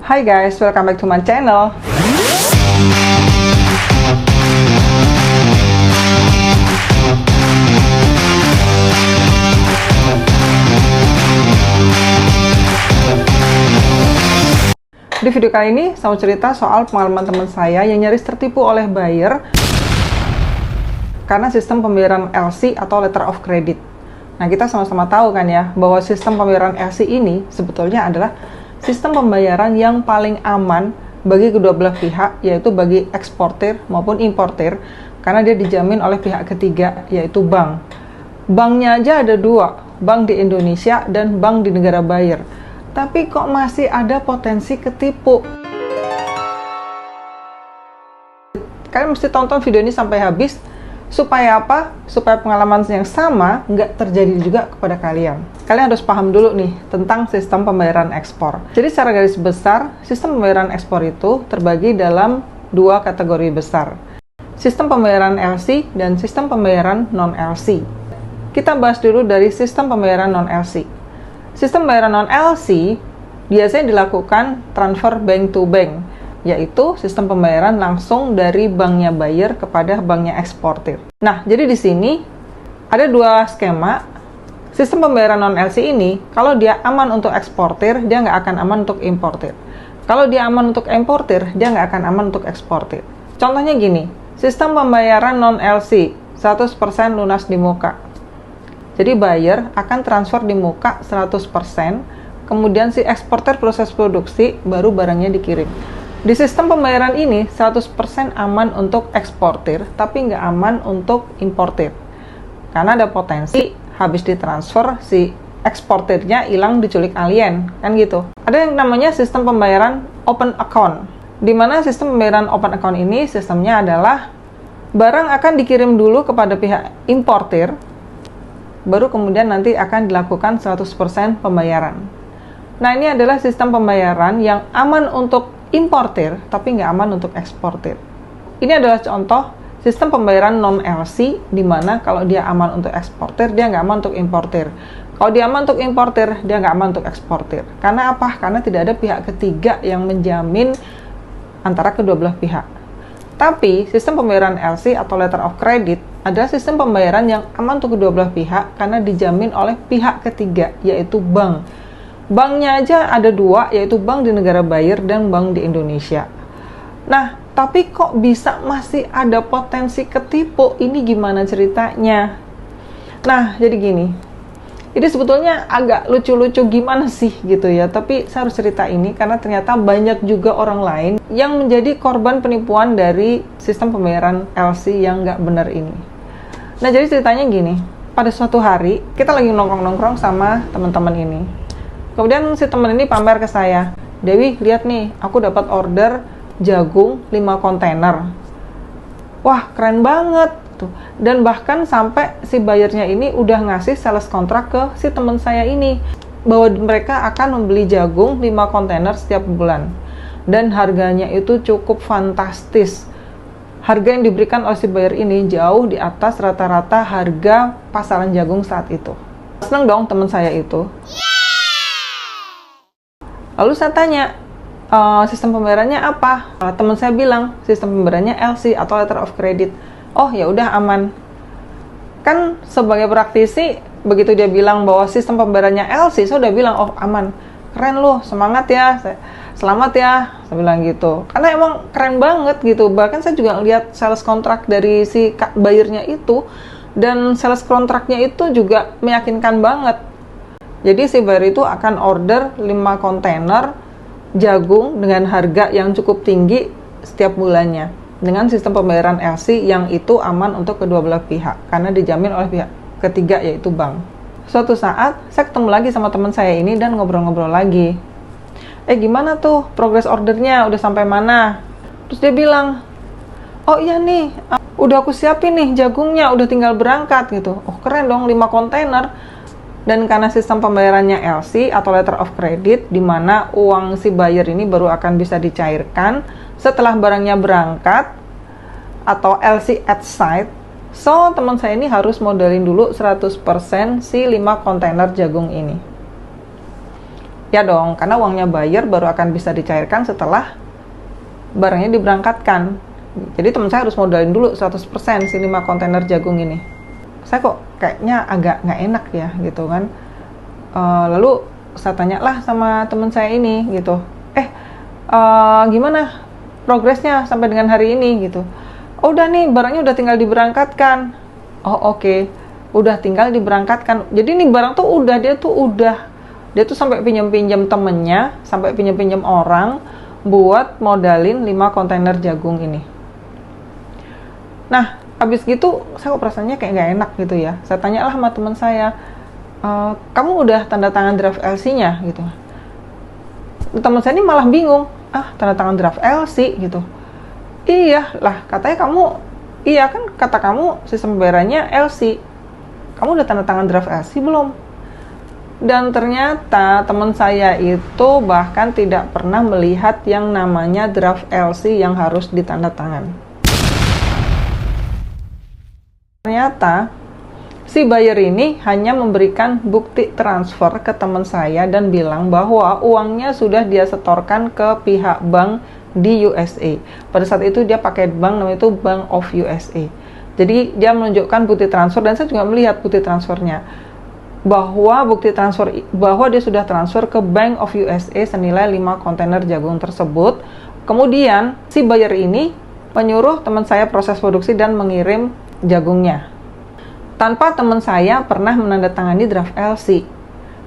Hi guys, welcome back to my channel. Di video kali ini, saya mau cerita soal pengalaman teman saya yang nyaris tertipu oleh buyer karena sistem pembayaran LC atau Letter of Credit. Nah, kita sama-sama tahu kan ya, bahwa sistem pembayaran LC ini sebetulnya adalah sistem pembayaran yang paling aman bagi kedua belah pihak, yaitu bagi eksportir maupun importir, karena dia dijamin oleh pihak ketiga, yaitu bank. Banknya aja ada dua, bank di Indonesia dan bank di negara buyer. Tapi kok masih ada potensi ketipu? Kalian mesti tonton video ini sampai habis, supaya apa? Supaya pengalaman yang sama nggak terjadi juga kepada kalian. Kalian harus paham dulu nih tentang sistem pembayaran ekspor. Jadi secara garis besar, sistem pembayaran ekspor itu terbagi dalam dua kategori besar. Sistem pembayaran LC dan sistem pembayaran non-LC. Kita bahas dulu dari sistem pembayaran non-LC. Sistem pembayaran non-LC biasanya dilakukan transfer bank to bank, yaitu sistem pembayaran langsung dari banknya buyer kepada banknya eksportir. Nah, jadi di sini ada dua skema. Sistem pembayaran non-LC ini, kalau dia aman untuk eksportir, dia nggak akan aman untuk importir. Kalau dia aman untuk importir, dia nggak akan aman untuk eksportir. Contohnya gini, sistem pembayaran non-LC 100% lunas di muka. Jadi buyer akan transfer di muka 100%, kemudian si eksportir proses produksi, baru barangnya dikirim. Di sistem pembayaran ini 100% aman untuk eksportir, tapi nggak aman untuk importir. Karena ada potensi habis ditransfer si eksportirnya hilang diculik alien, kan gitu. Ada yang namanya sistem pembayaran open account, di mana sistem pembayaran open account ini sistemnya adalah barang akan dikirim dulu kepada pihak importir, baru kemudian nanti akan dilakukan 100% pembayaran. Nah, ini adalah sistem pembayaran yang aman untuk importir, tapi nggak aman untuk eksportir. Ini adalah contoh sistem pembayaran non-LC, di mana kalau dia aman untuk eksportir, dia nggak aman untuk importir. Kalau dia aman untuk importir, dia nggak aman untuk eksportir. Karena apa? Karena tidak ada pihak ketiga yang menjamin antara kedua belah pihak. Tapi, sistem pembayaran LC atau Letter of Credit adalah sistem pembayaran yang aman untuk kedua belah pihak karena dijamin oleh pihak ketiga, yaitu bank. Banknya aja ada dua, yaitu bank di negara buyer dan bank di Indonesia. Nah, tapi kok bisa masih ada potensi ketipu? Ini gimana ceritanya? Nah, jadi gini. Ini sebetulnya agak lucu-lucu gimana sih gitu ya. Tapi saya harus cerita ini karena ternyata banyak juga orang lain yang menjadi korban penipuan dari sistem pembayaran LC yang nggak benar ini. Nah, jadi ceritanya gini. Pada suatu hari, kita lagi nongkrong-nongkrong sama teman-teman ini. Kemudian si teman ini pamer ke saya, "Dewi, lihat nih, aku dapat order jagung 5 kontainer. Wah, keren banget tuh." Dan bahkan sampai si buyernya ini udah ngasih sales kontrak ke si teman saya ini bahwa mereka akan membeli jagung 5 kontainer setiap bulan. Dan harganya itu cukup fantastis. Harga yang diberikan oleh si buyer ini jauh di atas rata-rata harga pasaran jagung saat itu. Seneng dong teman saya itu. Lalu saya tanya, sistem pembayarannya apa? Teman saya bilang sistem pembayarannya LC atau Letter of Credit. Oh, ya udah aman. Kan sebagai praktisi, begitu dia bilang bahwa sistem pembayarannya LC, saya udah bilang, oh aman. Keren loh, semangat ya, selamat ya, saya bilang gitu. Karena emang keren banget gitu. Bahkan saya juga lihat sales kontrak dari si buyernya itu, dan sales kontraknya itu juga meyakinkan banget. Jadi si buyer itu akan order 5 kontainer jagung dengan harga yang cukup tinggi setiap bulannya dengan sistem pembayaran LC yang itu aman untuk kedua belah pihak karena dijamin oleh pihak ketiga, yaitu bank. Suatu saat saya ketemu lagi sama teman saya ini dan ngobrol-ngobrol lagi. Gimana tuh progres ordernya, udah sampai mana? Terus dia bilang, "Oh iya nih, udah aku siapin nih jagungnya, udah tinggal berangkat," gitu. Oh keren dong, 5 kontainer. Dan karena sistem pembayarannya LC atau Letter of Credit, di mana uang si buyer ini baru akan bisa dicairkan setelah barangnya berangkat, atau LC at site. So, teman saya ini harus modalin dulu 100% si 5 kontainer jagung ini. Ya dong, karena uangnya buyer baru akan bisa dicairkan setelah barangnya diberangkatkan. Jadi teman saya harus modalin dulu 100% si 5 kontainer jagung ini. Saya kok kayaknya agak nggak enak ya gitu kan. Lalu saya tanyalah sama teman saya ini gitu, gimana progresnya sampai dengan hari ini gitu. Oh, udah nih, barangnya udah tinggal diberangkatkan. Oh, oke. Udah tinggal diberangkatkan. Jadi nih barang tuh dia tuh sampai pinjam-pinjam temennya, sampai pinjam-pinjam orang buat modalin 5 kontainer jagung ini. Nah, habis gitu saya kok perasaannya kayak nggak enak gitu ya. Saya tanyalah sama teman saya, kamu udah tanda tangan draft LC-nya gitu. Teman saya ini malah bingung, tanda tangan draft LC gitu. Iya lah, katanya iya kan kata kamu sistem pembayarannya LC. Kamu udah tanda tangan draft LC belum? Dan ternyata teman saya itu bahkan tidak pernah melihat yang namanya draft LC yang harus ditandatangan. Ternyata si buyer ini hanya memberikan bukti transfer ke teman saya dan bilang bahwa uangnya sudah dia setorkan ke pihak bank di USA. Pada saat itu dia pakai bank namanya itu Bank of USA. Jadi dia menunjukkan bukti transfer dan saya juga melihat bukti transfernya bahwa dia sudah transfer ke Bank of USA senilai 5 kontainer jagung tersebut. Kemudian si buyer ini menyuruh teman saya proses produksi dan mengirim jagungnya tanpa teman saya pernah menandatangani draft LC.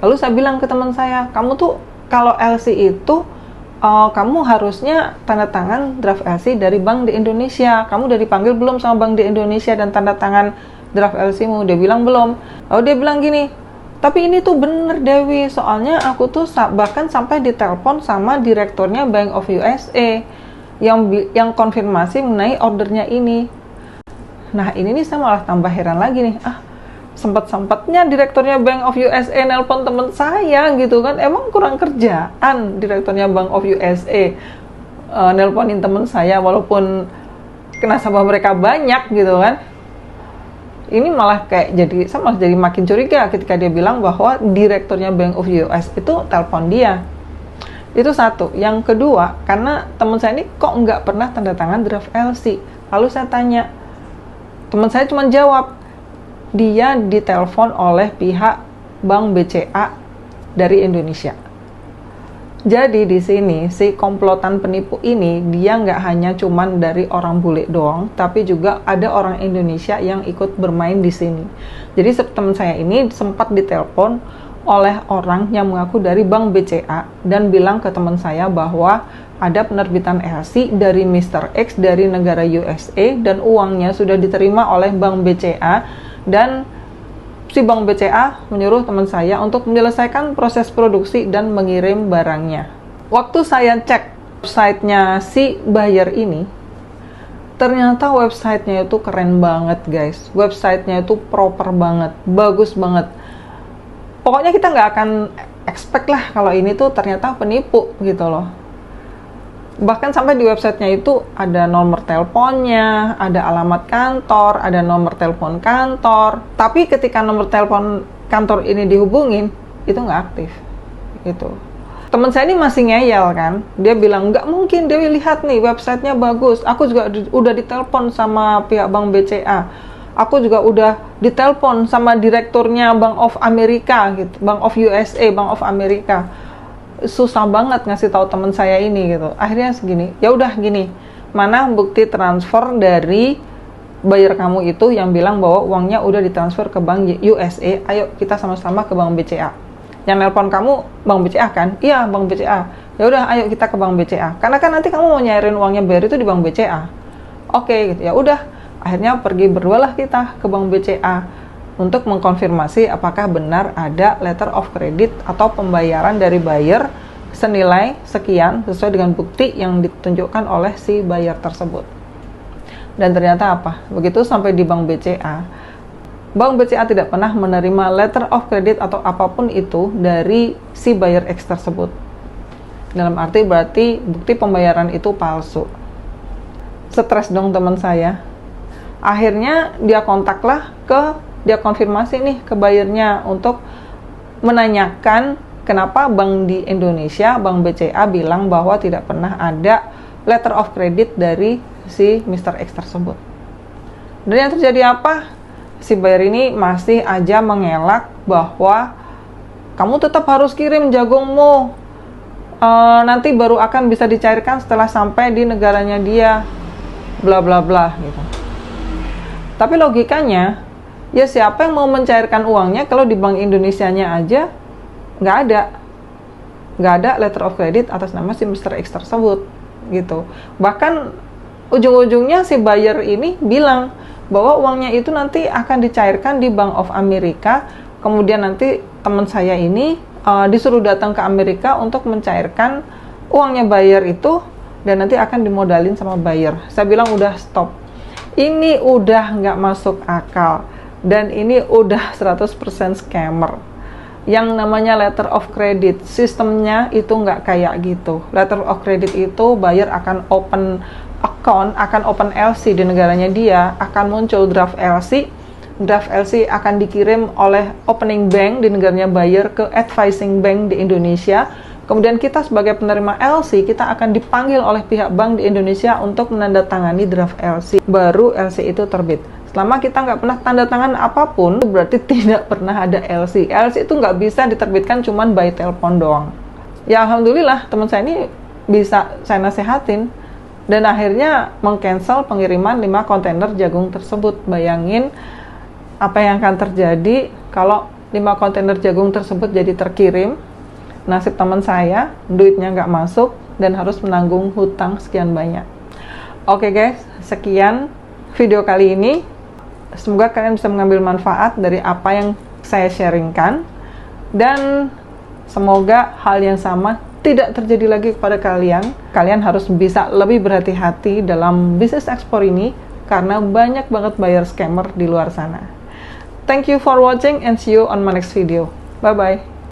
Lalu saya bilang ke teman saya, kamu tuh kalau LC itu kamu harusnya tanda tangan draft LC dari bank di Indonesia. Kamu udah dipanggil belum sama bank di Indonesia dan tanda tangan draft LC-mu? Dia bilang belum. Lalu dia bilang gini, tapi ini tuh bener Dewi, soalnya aku tuh bahkan sampai ditelepon sama direkturnya Bank of USA yang konfirmasi mengenai ordernya ini. Nah ini nih saya malah tambah heran lagi nih, sempat-sempatnya direkturnya Bank of USA nelpon teman saya gitu kan. Emang kurang kerjaan direkturnya Bank of USA nelponin teman saya walaupun nasabah mereka banyak gitu kan. Ini malah saya malah jadi makin curiga ketika dia bilang bahwa direkturnya Bank of US itu telepon dia. Itu satu. Yang kedua, karena teman saya ini kok nggak pernah tanda tangan draft LC. Lalu saya tanya, teman saya cuma jawab, dia ditelepon oleh pihak Bank BCA dari Indonesia. Jadi di sini si komplotan penipu ini dia nggak hanya cuman dari orang bule doang, tapi juga ada orang Indonesia yang ikut bermain di sini. Jadi teman saya ini sempat ditelepon oleh orang yang mengaku dari Bank BCA dan bilang ke teman saya bahwa ada penerbitan LC dari Mr. X dari negara USA dan uangnya sudah diterima oleh Bank BCA, dan si Bank BCA menyuruh teman saya untuk menyelesaikan proses produksi dan mengirim barangnya. Waktu saya cek websitenya si buyer ini, ternyata websitenya itu keren banget guys. Websitenya itu proper banget, bagus banget. Pokoknya kita nggak akan expect lah kalau ini tuh ternyata penipu gitu loh. Bahkan sampai di websitenya itu ada nomor teleponnya, ada alamat kantor, ada nomor telepon kantor. Tapi ketika nomor telepon kantor ini dihubungin, itu nggak aktif. Gitu. Teman saya ini masih ngeyel kan. Dia bilang, nggak mungkin, Dewi lihat nih websitenya bagus. Aku juga udah ditelepon sama pihak Bank BCA. Aku juga udah ditelepon sama direkturnya Bank of America gitu, Bank of USA, Bank of America. Susah banget ngasih tahu teman saya ini gitu. Akhirnya segini, ya udah gini, mana bukti transfer dari buyer kamu itu yang bilang bahwa uangnya udah ditransfer ke bank USA, ayo kita sama-sama ke bank BCA. Yang nelpon kamu bank BCA kan? Iya, bank BCA. Ya udah, ayo kita ke bank BCA. Karena kan nanti kamu mau nyairin uangnya buyer itu di bank BCA. Oke, gitu. Ya udah, akhirnya pergi berdualah kita ke bank BCA untuk mengkonfirmasi apakah benar ada letter of credit atau pembayaran dari buyer senilai sekian sesuai dengan bukti yang ditunjukkan oleh si buyer tersebut. Dan ternyata apa? Begitu sampai di Bank BCA tidak pernah menerima letter of credit atau apapun itu dari si buyer X tersebut. Dalam arti berarti bukti pembayaran itu palsu. Stres dong teman saya. Akhirnya dia konfirmasi nih ke buyernya untuk menanyakan kenapa bank di Indonesia, Bank BCA bilang bahwa tidak pernah ada letter of credit dari si Mr. X tersebut. Dan yang terjadi apa? Si buyer ini masih aja mengelak bahwa kamu tetap harus kirim jagungmu, nanti baru akan bisa dicairkan setelah sampai di negaranya dia, bla bla bla gitu. Tapi logikanya, ya siapa yang mau mencairkan uangnya kalau di Bank Indonesianya aja nggak ada letter of credit atas nama si Mr. X tersebut gitu. Bahkan ujung-ujungnya si buyer ini bilang bahwa uangnya itu nanti akan dicairkan di Bank of America. Kemudian nanti teman saya ini disuruh datang ke Amerika untuk mencairkan uangnya buyer itu, dan nanti akan dimodalin sama buyer. Saya bilang udah stop, ini udah nggak masuk akal, dan ini udah 100% scammer. Yang namanya letter of credit, sistemnya itu nggak kayak gitu. Letter of credit itu buyer akan open account, akan open LC di negaranya dia, akan muncul draft LC. Draft LC akan dikirim oleh opening bank di negaranya buyer ke advising bank di Indonesia. Kemudian kita sebagai penerima LC, kita akan dipanggil oleh pihak bank di Indonesia untuk menandatangani draft LC. Baru LC itu terbit. Selama kita nggak pernah tanda tangan apapun, itu berarti tidak pernah ada LC. LC itu nggak bisa diterbitkan cuman by telepon doang. Ya alhamdulillah teman saya ini bisa saya nasehatin, dan akhirnya meng-cancel pengiriman 5 kontainer jagung tersebut. Bayangin apa yang akan terjadi kalau 5 kontainer jagung tersebut jadi terkirim. Nasib teman saya, duitnya nggak masuk dan harus menanggung hutang sekian banyak. Oke guys, sekian video kali ini. Semoga kalian bisa mengambil manfaat dari apa yang saya sharingkan, dan semoga hal yang sama tidak terjadi lagi kepada kalian. Kalian harus bisa lebih berhati-hati dalam bisnis ekspor ini, karena banyak banget buyer scammer di luar sana. Thank you for watching and see you on my next video. Bye bye.